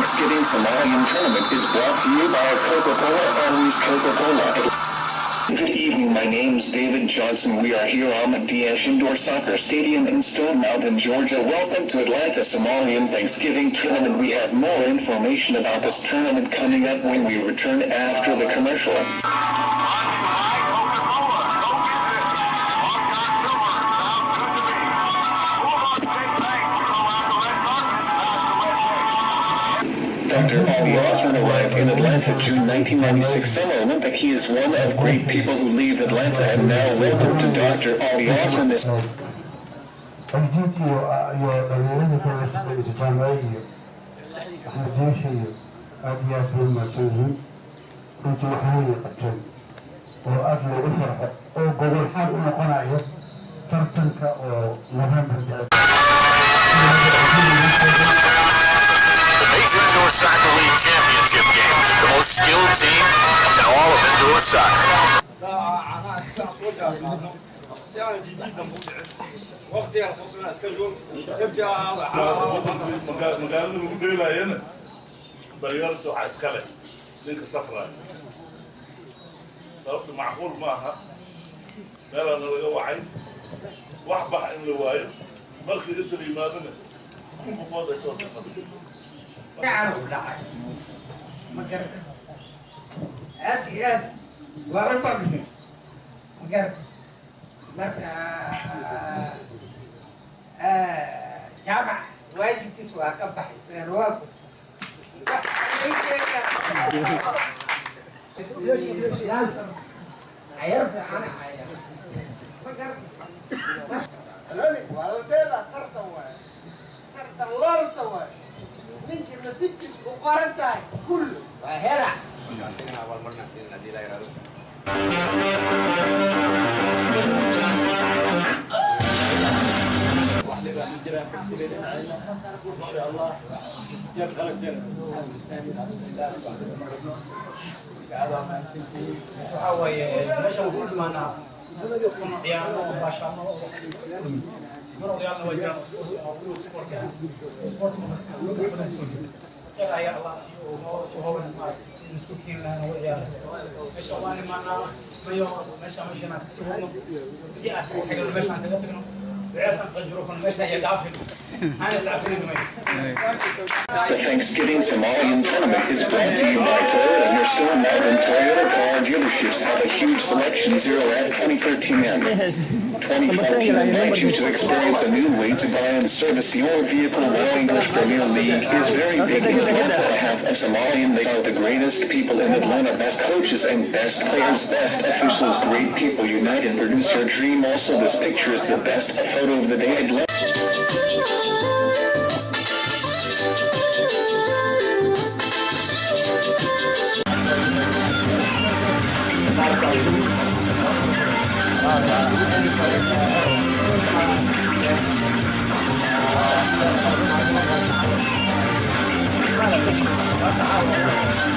Thanksgiving Somalian tournament is brought to you by Coca-Cola, always Coca-Cola. Good evening, my name's David Johnson. We are here on the DH Indoor Soccer Stadium in Stone Mountain, Georgia. Welcome to Atlanta Somalian Thanksgiving Tournament. We have more information about this tournament coming up when we return after the commercial. Dr. Ali Osman arrived in Atlanta June 1996 Summer Olympic. He is one of great people who leave Atlanta, and now welcome to Dr. Ali Osman. Indoor Soccer League Championship game. The most skilled team in all of indoor soccer. تعالوا دعي ما قرب أدي وربطني ما قرب جامع واجب كسوة كبح سنوات عيرت أنا عيرت ما قرب لوني والديلا كرتوا كرتوا نمكن نسيبك وقارنتها كله وهلا ان شاء الله يبقى لك هذا ما يصير هو مش المفروض ما نعرف هذا يكون يعني مباشرة مرة رياضة وجرام سبورت سبورت يا الله سيو هو ما نسكين لنا ويا مش أواني ما نا ما يوم مش مشينا تسوون دي أسمع حاجة مش عندنا تكنو The Thanksgiving Somalian Tournament is brought to you by Toyota. Your Stone Mountain Toyota car dealerships have a huge selection. 0F 2013M 2014 invites you to experience a new way to buy and service your vehicle. While English Premier League is very big in Atlanta, half of Somalian. They are the greatest people in Atlanta, best coaches and best players, best officials, great people unite and produce your dream. Also, this picture is the best photo of the day. Wow.